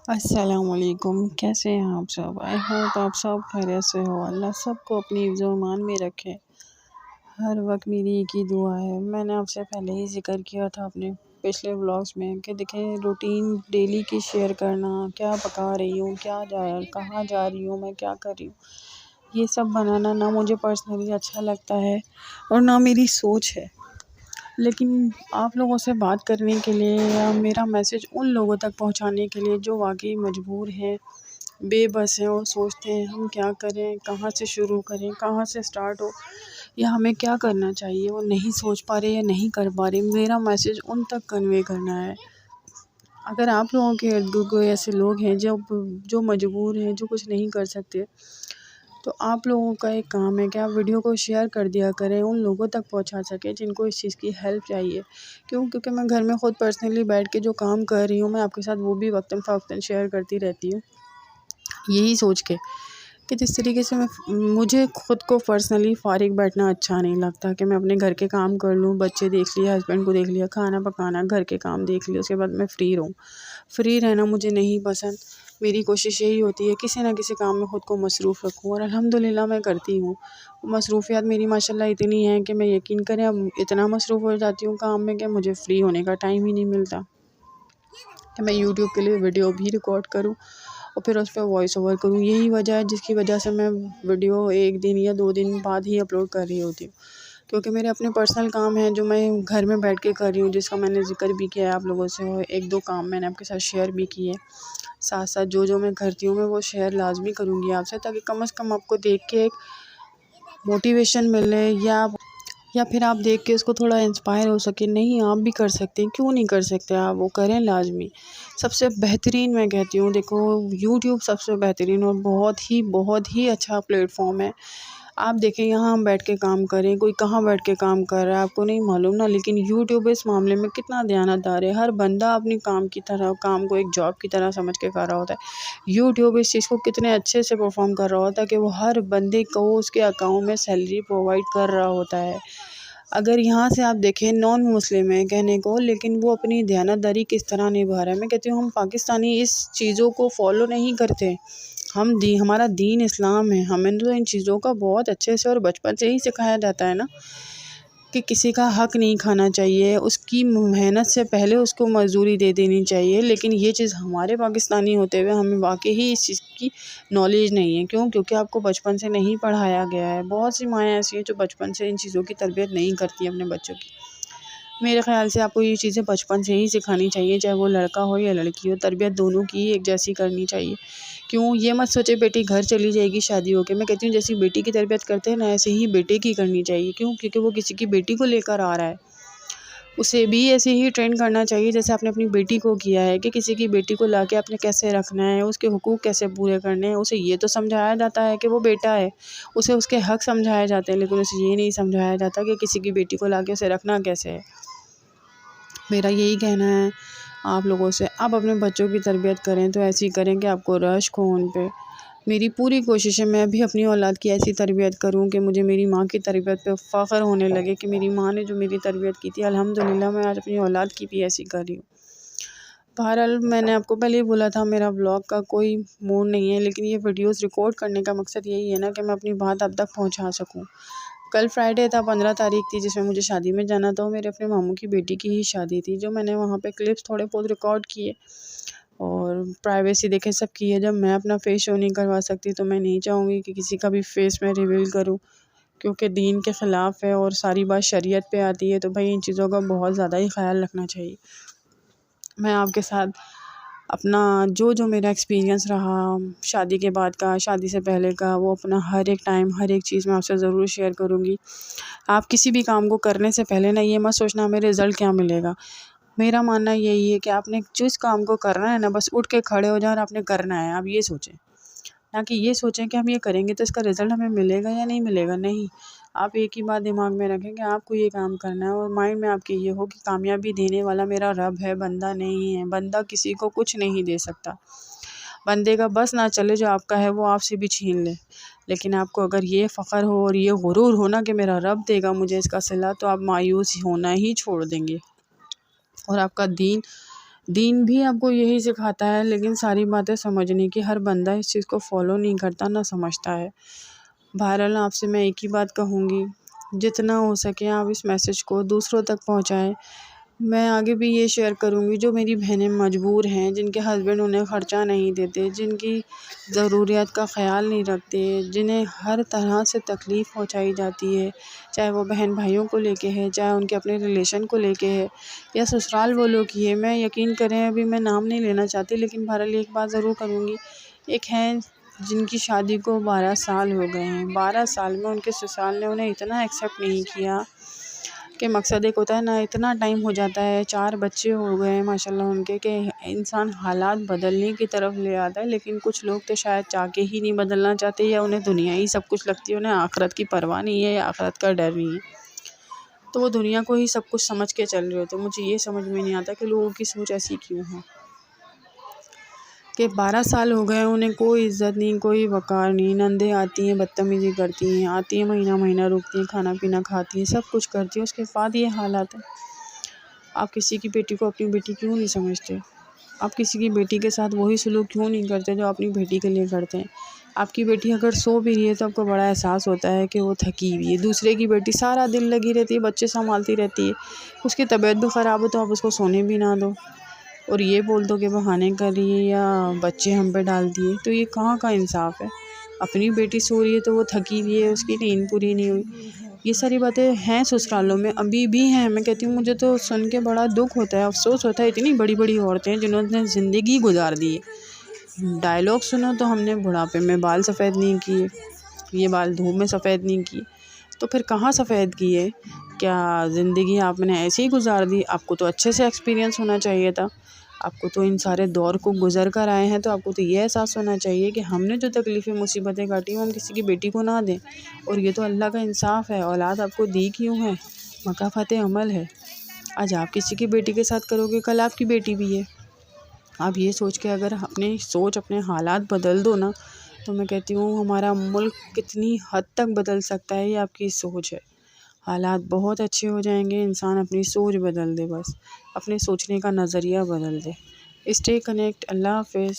السلام علیکم، کیسے ہیں آپ سب؟ آئی ہوپ آپ سب خیریت سے ہو۔ اللہ سب کو اپنی حفظ و امان میں رکھے۔ ہر وقت میری ایک ہی دعا ہے۔ میں نے آپ سے پہلے ہی ذکر کیا تھا اپنے پچھلے ولاگس میں کہ دیکھیں روٹین ڈیلی کی شیئر کرنا، کیا پکا رہی ہوں، کہاں جا رہی ہوں، میں کیا کر رہی ہوں، یہ سب بنانا نہ مجھے پرسنلی اچھا لگتا ہے اور نہ میری سوچ ہے، لیکن آپ لوگوں سے بات کرنے کے لیے یا میرا میسیج ان لوگوں تک پہنچانے کے لیے جو واقعی مجبور ہیں، بے بس ہیں اور سوچتے ہیں ہم کیا کریں، کہاں سے شروع کریں، کہاں سے سٹارٹ ہو یا ہمیں کیا کرنا چاہیے، وہ نہیں سوچ پا رہے یا نہیں کر پا رہے، میرا میسیج ان تک کنوے کرنا ہے۔ اگر آپ لوگوں کے ارد گرد کوئی ایسے لوگ ہیں جو مجبور ہیں، جو کچھ نہیں کر سکتے، تو آپ لوگوں کا ایک کام ہے کہ آپ ویڈیو کو شیئر کر دیا کریں، ان لوگوں تک پہنچا سکیں جن کو اس چیز کی ہیلپ چاہیے۔ کیونکہ میں گھر میں خود پرسنلی بیٹھ کے جو کام کر رہی ہوں، میں آپ کے ساتھ وہ بھی وقتاً فوقتاً شیئر کرتی رہتی ہوں، یہی سوچ کے کہ جس طریقے سے مجھے خود کو پرسنلی فارغ بیٹھنا اچھا نہیں لگتا کہ میں اپنے گھر کے کام کر لوں، بچے دیکھ لیا، ہسبینڈ کو دیکھ لیا، کھانا پکانا، گھر کے کام دیکھ لیا، اس کے بعد میں فری رہنا مجھے نہیں پسند۔ میری کوشش یہی ہوتی ہے کسی نہ کسی کام میں خود کو مصروف رکھوں، اور الحمدللہ میں کرتی ہوں۔ مصروفیات میری ماشاءاللہ اتنی ہیں کہ میں یقین کریں اب اتنا مصروف ہو جاتی ہوں کام میں کہ مجھے فری ہونے کا ٹائم ہی نہیں ملتا کہ میں یوٹیوب کے لیے ویڈیو بھی ریکارڈ کروں اور پھر اس پہ وائس اوور کروں۔ یہی وجہ ہے جس کی وجہ سے میں ویڈیو 1 دن یا 2 دن بعد ہی اپلوڈ کر رہی ہوتی ہوں، کیونکہ میرے اپنے پرسنل کام ہیں جو میں گھر میں بیٹھ کے کر رہی ہوں، جس کا میں نے ذکر بھی کیا ہے آپ لوگوں سے، اور 1-2 کام میں نے آپ کے ساتھ شیئر بھی کیے۔ ساتھ ساتھ جو میں کرتی ہوں میں وہ شیئر لازمی کروں گی آپ سے، تاکہ کم از کم آپ کو دیکھ کے ایک موٹیویشن ملے، یا پھر آپ دیکھ کے اس کو تھوڑا انسپائر ہو سکے، نہیں آپ بھی کر سکتے ہیں، کیوں نہیں کر سکتے آپ، وہ کریں لازمی۔ سب سے بہترین میں کہتی ہوں، دیکھو یوٹیوب سب سے بہترین اور بہت ہی اچھا پلیٹ فارم ہے۔ آپ دیکھیں یہاں ہم بیٹھ کے کام کریں، کوئی کہاں بیٹھ کے کام کر رہا ہے آپ کو نہیں معلوم نا، لیکن یوٹیوب اس معاملے میں کتنا دیانتدار ہے۔ ہر بندہ اپنی کام کو ایک جاب کی طرح سمجھ کے کر رہا ہوتا ہے۔ یوٹیوب اس چیز کو کتنے اچھے سے پرفارم کر رہا ہوتا ہے کہ وہ ہر بندے کو اس کے اکاؤنٹ میں سیلری پرووائڈ کر رہا ہوتا ہے۔ اگر یہاں سے آپ دیکھیں نان مسلم ہے کہنے کو، لیکن وہ اپنی دیانتداری کس طرح نبھا رہا ہے۔ میں کہتی ہوں ہم پاکستانی اس چیزوں کو فالو نہیں کرتے، ہمارا دین اسلام ہے، ہمیں تو ان چیزوں کا بہت اچھے سے اور بچپن سے ہی سکھایا جاتا ہے نا کہ کسی کا حق نہیں کھانا چاہیے، اس کی محنت سے پہلے اس کو مزدوری دے دینی چاہیے۔ لیکن یہ چیز ہمارے پاکستانی ہوتے ہوئے ہمیں واقعی اس چیز کی نالج نہیں ہے۔ کیونکہ آپ کو بچپن سے نہیں پڑھایا گیا ہے۔ بہت سی مائیں ایسی ہیں جو بچپن سے ان چیزوں کی تربیت نہیں کرتی اپنے بچوں کی۔ میرے خیال سے آپ کو یہ چیزیں بچپن سے ہی سکھانی چاہیے، چاہے وہ لڑکا ہو یا لڑکی ہو، تربیت دونوں کی ایک جیسی کرنی چاہیے۔ یہ مت سوچے بیٹی گھر چلی جائے گی شادی ہو کے، میں کہتی ہوں جیسی بیٹی کی تربیت کرتے ہیں نا ایسے ہی بیٹے کی کرنی چاہیے۔ کیونکہ وہ کسی کی بیٹی کو لے کر آ رہا ہے، اسے بھی ایسے ہی ٹرین کرنا چاہیے جیسے آپ نے اپنی بیٹی کو کیا ہے، کہ کسی کی بیٹی کو لا کے آپ نے کیسے رکھنا ہے، اس کے حقوق کیسے پورے کرنے ہیں۔ اسے یہ تو سمجھایا جاتا ہے کہ وہ بیٹا ہے، اسے اس کے حق سمجھائے جاتے ہیں، لیکن اسے یہ نہیں سمجھایا جاتا کہ کسی کی بیٹی کو لا کے اسے رکھنا کیسے ہے۔ میرا یہی کہنا ہے آپ لوگوں سے، آپ اپنے بچوں کی تربیت کریں تو ایسی کریں کہ آپ کو رشک ہو ان پہ۔ میری پوری کوشش ہے میں بھی اپنی اولاد کی ایسی تربیت کروں کہ مجھے میری ماں کی تربیت پہ فخر ہونے لگے کہ میری ماں نے جو میری تربیت کی تھی، الحمدللہ میں آج اپنی اولاد کی بھی ایسی کر رہی ہوں۔ بہرحال میں نے آپ کو پہلے ہی بولا تھا میرا ولاگ کا کوئی موڈ نہیں ہے، لیکن یہ ویڈیوز ریکارڈ کرنے کا مقصد یہی ہے نا کہ میں اپنی بات اب تک پہنچا سکوں۔ کل فرائیڈے تھا، 15 تاریخ تھی، جس میں مجھے شادی میں جانا تھا، میرے اپنے ماموں کی بیٹی کی ہی شادی تھی، جو میں نے وہاں پہ کلپس تھوڑے بہت ریکارڈ کیے، اور پرائیویسی دیکھیں سب کی ہے۔ جب میں اپنا فیس شو نہیں کروا سکتی تو میں نہیں چاہوں گی کہ کسی کا بھی فیس میں ریویل کروں، کیونکہ دین کے خلاف ہے اور ساری بات شریعت پہ آتی ہے، تو بھائی ان چیزوں کا بہت زیادہ ہی خیال رکھنا چاہیے۔ میں آپ کے ساتھ اپنا جو میرا ایکسپیرینس رہا شادی کے بعد کا، شادی سے پہلے کا، وہ اپنا ہر ایک ٹائم ہر ایک چیز میں آپ سے ضرور شیئر کروں گی۔ آپ کسی بھی کام کو کرنے سے پہلے نا یہ مت سوچنا ہمیں رزلٹ کیا ملے گا۔ میرا ماننا یہی ہے کہ آپ نے جس کام کو کرنا ہے نا، بس اٹھ کے کھڑے ہو جائیں اور آپ نے کرنا ہے، آپ یہ سوچیں، نہ کہ یہ سوچیں کہ ہم یہ کریں گے تو اس کا رزلٹ ہمیں ملے گا یا نہیں ملے گا۔ نہیں، آپ ایک ہی بات دماغ میں رکھیں کہ آپ کو یہ کام کرنا ہے، اور مائنڈ میں آپ کے یہ ہو کہ کامیابی دینے والا میرا رب ہے، بندہ نہیں ہے۔ بندہ کسی کو کچھ نہیں دے سکتا، بندے کا بس نہ چلے جو آپ کا ہے وہ آپ سے بھی چھین لے، لیکن آپ کو اگر یہ فخر ہو اور یہ غرور ہو نا کہ میرا رب دے گا مجھے اس کا صلہ، تو آپ مایوس ہونا ہی چھوڑ دیں گے، اور آپ کا دین دین بھی آپ کو یہی سکھاتا ہے، لیکن ساری باتیں سمجھنے کی ہر بندہ اس چیز کو فالو نہیں کرتا، نہ سمجھتا ہے۔ بہرحال آپ سے میں ایک ہی بات کہوں گی، جتنا ہو سکے آپ اس میسیج کو دوسروں تک پہنچائیں۔ میں آگے بھی یہ شیئر کروں گی، جو میری بہنیں مجبور ہیں، جن کے ہسبینڈ انہیں خرچہ نہیں دیتے، جن کی ضروریات کا خیال نہیں رکھتے، جنہیں ہر طرح سے تکلیف پہنچائی جاتی ہے، چاہے وہ بہن بھائیوں کو لے کے ہے، چاہے ان کے اپنے ریلیشن کو لے کے ہے، یا سسرال والوں کی ہے۔ میں یقین کریں ابھی میں نام نہیں لینا چاہتی، لیکن بہرحال ایک بات ضرور کروں گی، ایک ہیں جن کی شادی کو 12 سال ہو گئے ہیں، 12 سال میں ان کے سسرال نے انہیں اتنا ایکسیپٹ نہیں کیا کہ مقصد ایک ہوتا ہے نا، اتنا ٹائم ہو جاتا ہے، 4 بچے ہو گئے ہیں ماشاءاللہ ان کے، کہ انسان حالات بدلنے کی طرف لے آتا ہے، لیکن کچھ لوگ تو شاید چاہ کے ہی نہیں بدلنا چاہتے، یا انہیں دنیا ہی سب کچھ لگتی ہے، انہیں آخرت کی پرواہ نہیں ہے یا آخرت کا ڈر نہیں ہے، تو وہ دنیا کو ہی سب کچھ سمجھ کے چل رہے ہوتے ہیں۔ مجھے یہ سمجھ میں نہیں آتا کہ لوگوں کی سوچ ایسی کیوں ہے کہ 12 سال ہو گئے انہیں کوئی عزت نہیں، کوئی وقار نہیں، نندیں آتی ہیں بدتمیزی کرتی ہیں، آتی ہیں مہینہ مہینہ رکتی ہیں، کھانا پینا کھاتی ہیں، سب کچھ کرتی ہیں، اس کے بعد یہ حالات ہیں۔ آپ کسی کی بیٹی کو اپنی بیٹی کیوں نہیں سمجھتے؟ آپ کسی کی بیٹی کے ساتھ وہی سلوک کیوں نہیں کرتے جو اپنی بیٹی کے لیے کرتے ہیں؟ آپ کی بیٹی اگر سو بھی رہی ہے تو آپ کو بڑا احساس ہوتا ہے کہ وہ تھکی ہوئی ہے، دوسرے کی بیٹی سارا دن لگی رہتی ہے، بچے سنبھالتی رہتی ہے، اس کی طبیعت بھی خراب ہو تو آپ اس کو سونے بھی نہ دو، اور یہ بول دو کہ بہانے کر رہی ہے یا بچے ہم پہ ڈال دیے، تو یہ کہاں کا انصاف ہے؟ اپنی بیٹی سو رہی ہے تو وہ تھکی ہوئی ہے، اس کی نیند پوری نہیں ہوئی۔ یہ ساری باتیں ہیں سسرالوں میں، ابھی بھی ہیں۔ میں کہتی ہوں مجھے تو سن کے بڑا دکھ ہوتا ہے، افسوس ہوتا ہے، اتنی بڑی بڑی عورتیں جنہوں نے زندگی گزار دی ہے۔ ڈائلاگ سنو تو ہم نے بڑھاپے میں بال سفید نہیں کیے، یہ بال دھوپ میں سفید نہیں کیے، تو پھر کہاں سفید کیے؟ کیا زندگی آپ نے ایسے ہی گزار دی؟ آپ کو تو اچھے سے ایکسپیرینس ہونا چاہیے تھا، آپ کو تو ان سارے دور کو گزر کر آئے ہیں، تو آپ کو تو یہ احساس ہونا چاہیے کہ ہم نے جو تکلیفیں مصیبتیں کاٹی ہیں ہم کسی کی بیٹی کو نہ دیں، اور یہ تو اللہ کا انصاف ہے۔ اولاد آپ کو دی کیوں ہے؟ مکافات عمل ہے۔ آج آپ کسی کی بیٹی کے ساتھ کرو گے، کل آپ کی بیٹی بھی ہے۔ آپ یہ سوچ کے اگر اپنی سوچ، اپنے حالات بدل دو نا، تو میں کہتی ہوں ہمارا ملک کتنی حد تک بدل سکتا ہے، یہ آپ کی سوچ ہے۔ حالات بہت اچھے ہو جائیں گے، انسان اپنی سوچ بدل دے، بس اپنے سوچنے کا نظریہ بدل دے۔ Stay connect. اللہ حافظ۔